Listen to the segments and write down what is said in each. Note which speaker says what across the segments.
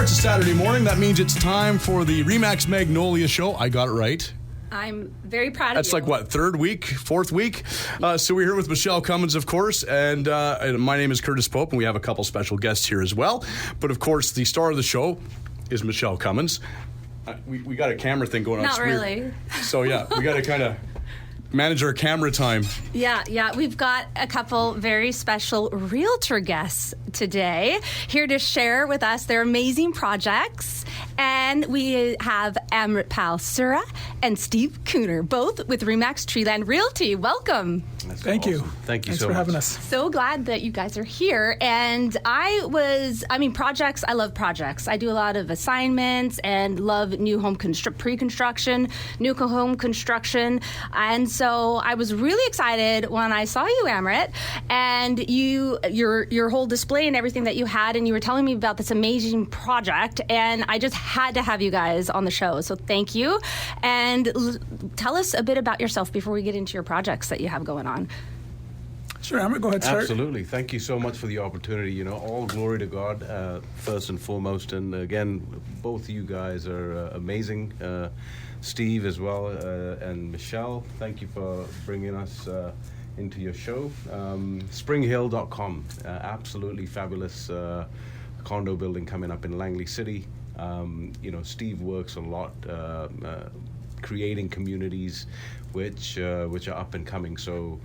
Speaker 1: It's a Saturday morning. That means it's time for the Remax Magnolia Show. I got it right.
Speaker 2: I'm very proud of
Speaker 1: That's
Speaker 2: you.
Speaker 1: like, what, fourth week? So we're here with Michelle Cummins, of course, and my name is Curtis Pope, and we have a couple special guests here as well. But, of course, the star of the show is Michelle Cummins. We got a camera thing going on.
Speaker 2: Not really.
Speaker 1: So, yeah, we got to kind of manage our camera time.
Speaker 2: Yeah. We've got a couple very special realtor guests today here to share with us their amazing projects. And we have Amritpal, Sura, and Steve Kooner, both with Remax Treeland Realty. Welcome.
Speaker 3: Thank you.
Speaker 1: Thank you
Speaker 3: Thanks
Speaker 1: so
Speaker 3: for
Speaker 1: much.
Speaker 3: having us.
Speaker 2: So glad that you guys are here. And projects, I love projects. I do a lot of assignments and love new home pre-construction, new home construction. And so I was really excited when I saw you, Amrit, and your whole display and everything that you had, and you were telling me about this amazing project, and I just had to have you guys on the show. So thank you. And tell us a bit about yourself before we get into your projects that you have going on.
Speaker 3: Sure, Amrit, go ahead, start.
Speaker 4: Absolutely. Thank you so much for the opportunity. You know, all glory to God, first and foremost. And again, both of you guys are amazing. Steve as well, and Michelle, thank you for bringing us into your show. SpringHill.com, absolutely fabulous condo building coming up in Langley City. Steve works a lot creating communities which are up and coming. So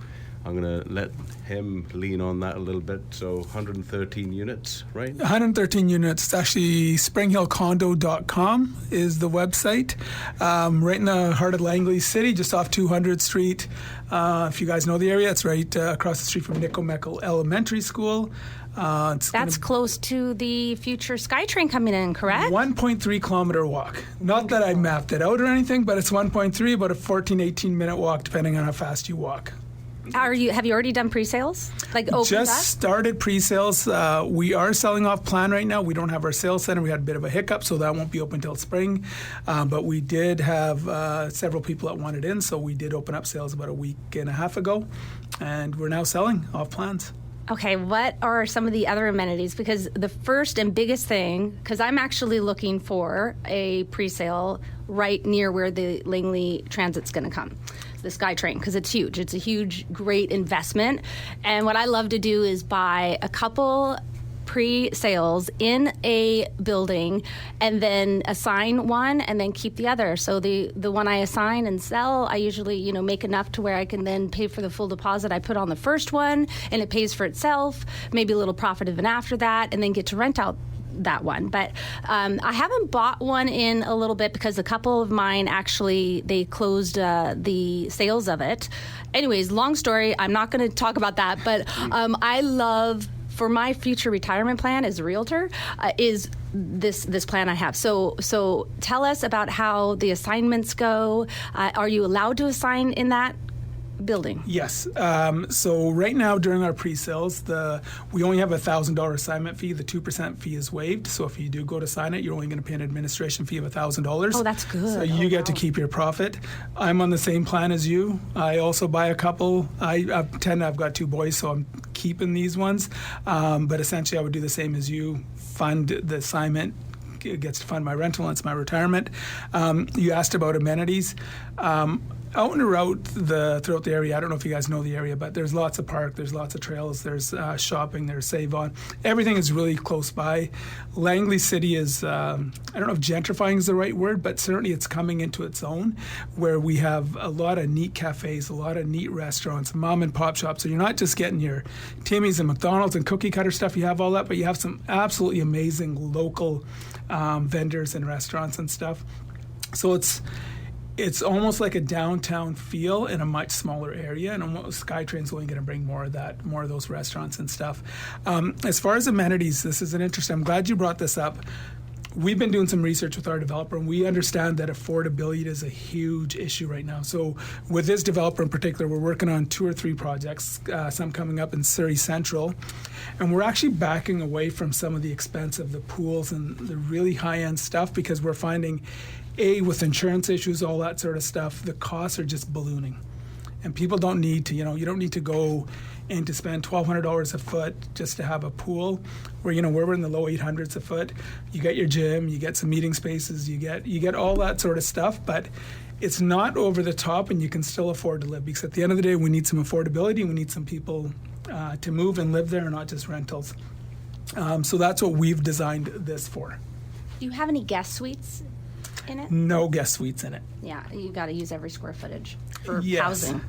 Speaker 4: I'm going to let him lean on that a little bit. So 113 units, right?
Speaker 3: 113 units. It's actually SpringHillCondo.com is the website. Right in the heart of Langley City, just off 200th Street. If you guys know the area, it's right across the street from Nikomekel Elementary School.
Speaker 2: That's close to the future SkyTrain coming in, correct?
Speaker 3: 1.3 kilometer walk. Not that I mapped it out or anything, but it's 1.3, about a 14, 18 minute walk, depending on how fast you walk.
Speaker 2: Have you already done pre-sales?
Speaker 3: Started pre-sales. We are selling off plan right now. We don't have our sales center. We had a bit of a hiccup, so that won't be open until spring. But we did have several people that wanted in, so we did open up sales about a week and a half ago, and we're now selling off plans.
Speaker 2: Okay, what are some of the other amenities? Because the first and biggest thing, because I'm actually looking for a pre-sale right near where the Langley Transit's going to come, the SkyTrain, because it's huge. It's a huge, great investment. And what I love to do is buy a couple pre-sales in a building and then assign one and then keep the other. So the one I assign and sell, I usually make enough to where I can then pay for the full deposit I put on the first one, and it pays for itself, maybe a little profit even after that, and then get to rent out that one. But I haven't bought one in a little bit because a couple of mine actually, they closed the sales of it. Anyways, long story, I'm not going to talk about that, but I love, for my future retirement plan as a realtor, is this plan I have. So tell us about how the assignments go. Are you allowed to assign in that building?
Speaker 3: Yes. So right now during our pre-sales, we only have a $1,000 assignment fee. The 2% fee is waived. So if you do go to sign it, you're only going to pay an administration fee of $1,000.
Speaker 2: Oh, that's good.
Speaker 3: So you get to keep your profit. I'm on the same plan as you. I also buy a couple. I've got two boys, so I'm keeping these ones. But essentially I would do the same as you. Fund the assignment. It gets to fund my rental, and it's my retirement. You asked about amenities. Out and around throughout the area, I don't know if you guys know the area, but there's lots of park, there's lots of trails, there's shopping, there's Save-On. Everything is really close by. Langley City is, I don't know if gentrifying is the right word, but certainly it's coming into its own, where we have a lot of neat cafes, a lot of neat restaurants, mom and pop shops. So you're not just getting your Timmy's and McDonald's and cookie cutter stuff, you have all that, but you have some absolutely amazing local vendors and restaurants and stuff. So it's almost like a downtown feel in a much smaller area, and SkyTrain's only going to bring more of those restaurants and stuff. As far as amenities, this is an interesting. I'm glad you brought this up. We've been doing some research with our developer, and we understand that affordability is a huge issue right now. So with this developer in particular, we're working on 2 or 3 projects, some coming up in Surrey Central, and we're actually backing away from some of the expense of the pools and the really high-end stuff, because we're finding, with insurance issues, all that sort of stuff, the costs are just ballooning. And people don't need to, you don't need to go and to spend $1,200 a foot just to have a pool where, where we're in the low 800s a foot. You get your gym, you get some meeting spaces, you get all that sort of stuff, but it's not over the top and you can still afford to live, because at the end of the day, we need some affordability and we need some people to move and live there, not just rentals. So that's what we've designed this for.
Speaker 2: Do you have any guest suites in it?
Speaker 3: No guest suites in it.
Speaker 2: Yeah, you got to use every square footage for
Speaker 3: Yes.
Speaker 2: housing.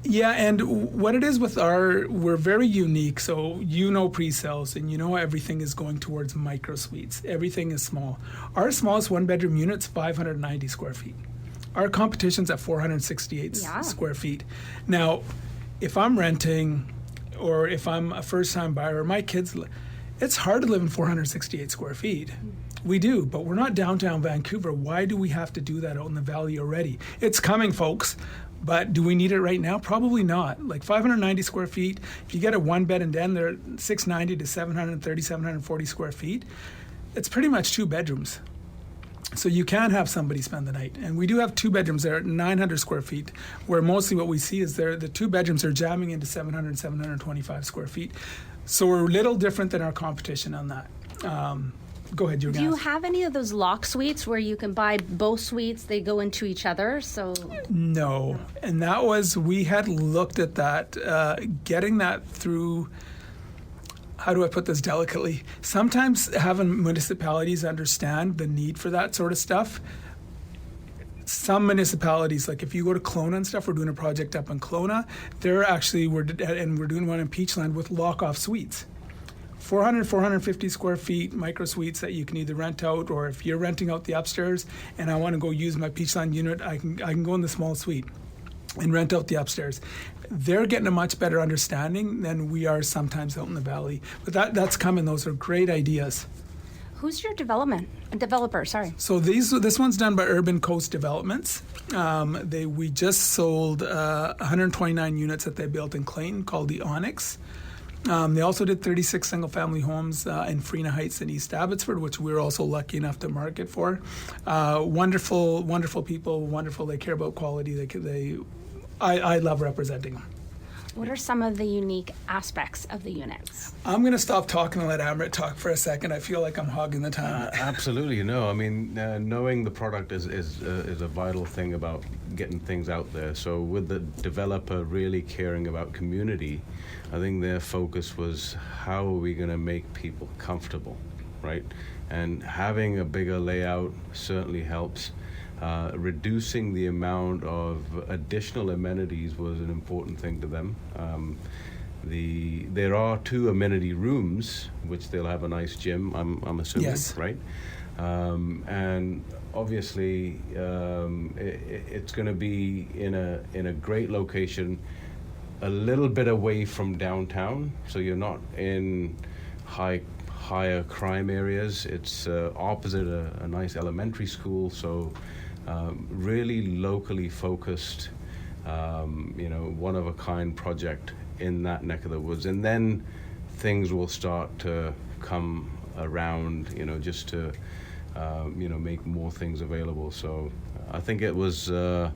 Speaker 3: Yeah, and what it is with we're very unique. So pre-sales and everything is going towards micro suites. Everything is small. Our smallest one-bedroom unit's 590 square feet. Our competition's at 468 square feet. Now, if I'm renting or if I'm a first-time buyer or my kids, it's hard to live in 468 square feet. We do, but we're not downtown Vancouver. Why do we have to do that out in the valley already? It's coming, folks. But do we need it right now? Probably not. Like 590 square feet, if you get a one-bed and den, they're 690 to 730, 740 square feet. It's pretty much 2 bedrooms. So you can have somebody spend the night. And we do have 2 bedrooms there at 900 square feet, where mostly what we see is the 2 bedrooms are jamming into 700, 725 square feet. So we're a little different than our competition on that. Go ahead,
Speaker 2: Do you have any of those lock suites where you can buy both suites, they go into each other? So
Speaker 3: No. And we had looked at that, getting that through, how do I put this delicately? Sometimes having municipalities understand the need for that sort of stuff. Some municipalities, like if you go to Kelowna and stuff, we're doing a project up in Kelowna, we're doing one in Peachland with lock-off suites. 400, 450 square feet micro suites that you can either rent out, or if you're renting out the upstairs and I want to go use my Peachland unit, I can go in the small suite and rent out the upstairs. They're getting a much better understanding than we are sometimes out in the valley. But that's coming. Those are great ideas.
Speaker 2: who's your developer? Sorry.
Speaker 3: So this one's done by Urban Coast Developments. We just sold 129 units that they built in Clayton called the Onyx. They also did 36 single-family homes in Freena Heights and East Abbotsford, which we were also lucky enough to market for. Wonderful, wonderful people. Wonderful. They care about quality. I love representing them.
Speaker 2: What are some of the unique aspects of the units?
Speaker 3: I'm going to stop talking and let Amrit talk for a second. I feel like I'm hogging the time.
Speaker 4: Absolutely, no. I mean, knowing the product is a vital thing about getting things out there. So with the developer really caring about community, I think their focus was how are we going to make people comfortable, right? And having a bigger layout certainly helps. Reducing the amount of additional amenities was an important thing to them. There are 2 amenity rooms, which they'll have a nice gym, I'm assuming,
Speaker 3: yes.
Speaker 4: Right? And obviously, it's going to be in a great location, a little bit away from downtown, so you're not in higher crime areas. It's opposite a nice elementary school, so really locally focused, one-of-a-kind project in that neck of the woods. And then things will start to come around, just to, make more things available. So I think it was a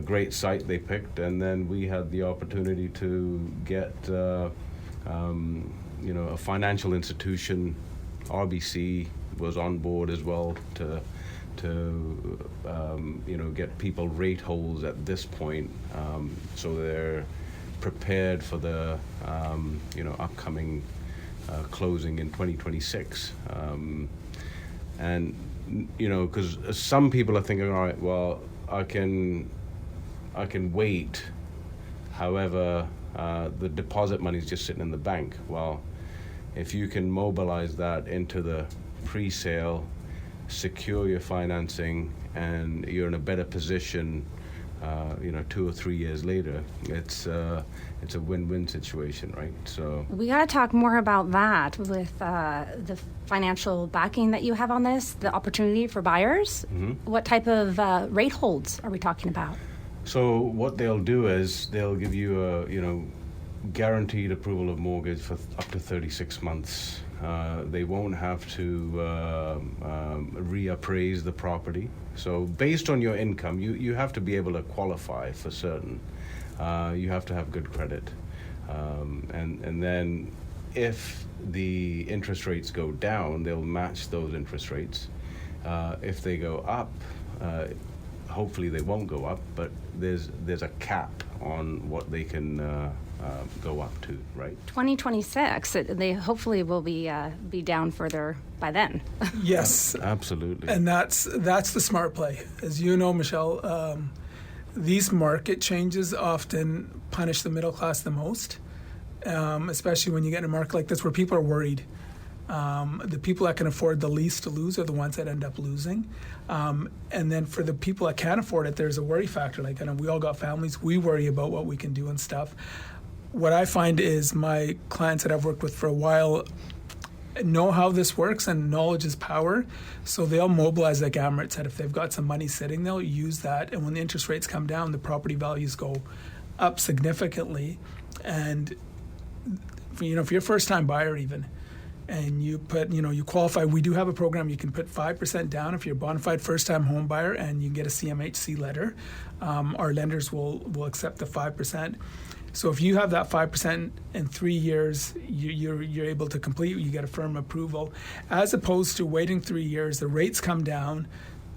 Speaker 4: great site they picked. And then we had the opportunity to get, a financial institution, RBC, was on board as well to get people rate holds at this point, so they're prepared for the upcoming closing in 2026, and because some people are thinking, all right, well, I can wait. However, the deposit money is just sitting in the bank. Well, if you can mobilize that into the pre-sale, secure your financing, and you're in a better position 2 or 3 years later, it's a win-win situation, right? So
Speaker 2: We got to talk more about that with the financial backing that you have on this, the opportunity for buyers. Mm-hmm. What type of rate holds are we talking about?
Speaker 4: So what they'll do is they'll give you a guaranteed approval of mortgage for up to 36 months. They won't have to reappraise the property. So based on your income, you have to be able to qualify for certain you have to have good credit. And then if the interest rates go down, they'll match those interest rates. If they go up, hopefully they won't go up, but there's a cap on what they can go up to, right?
Speaker 2: 2026, they hopefully will be down further by then.
Speaker 3: Yes.
Speaker 4: Absolutely.
Speaker 3: And that's the smart play. As you know, Michelle, these market changes often punish the middle class the most, especially when you get in a market like this where people are worried. The people that can afford the least to lose are the ones that end up losing. And then for the people that can't afford it, there's a worry factor. Like, I know we all got families. We worry about what we can do and stuff. What I find is my clients that I've worked with for a while know how this works, and knowledge is power. So they'll mobilize, like Amrit said, if they've got some money sitting, they'll use that. And when the interest rates come down, the property values go up significantly. And, if you're a first-time buyer even, and you put, you qualify, we do have a program, you can put 5% down if you're a bona fide first-time home buyer, and you can get a CMHC letter. Our lenders will accept the 5%. So if you have that 5% in 3 years, you're able to complete, you get a firm approval. As opposed to waiting 3 years, the rates come down,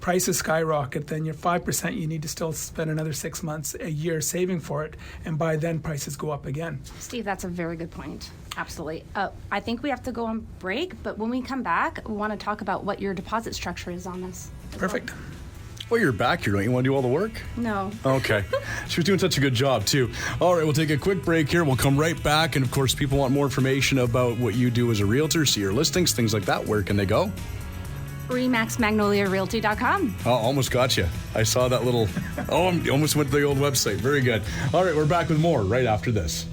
Speaker 3: prices skyrocket, then your 5%, you need to still spend another 6 months, a year saving for it, and by then prices go up again.
Speaker 2: Steve, that's a very good point. Absolutely. I think we have to go on break, but when we come back, we want to talk about what your deposit structure is on this.
Speaker 3: Perfect.
Speaker 1: Well, you're back here. Don't you want to do all the work?
Speaker 2: No.
Speaker 1: Okay. She was doing such a good job, too. All right, we'll take a quick break here. We'll come right back. And, of course, people want more information about what you do as a realtor, see your listings, things like that. Where can they go?
Speaker 2: MAXMagnoliaRealty.com.
Speaker 1: Oh, almost got you. I saw that little... I almost went to the old website. Very good. All right, we're back with more right after this.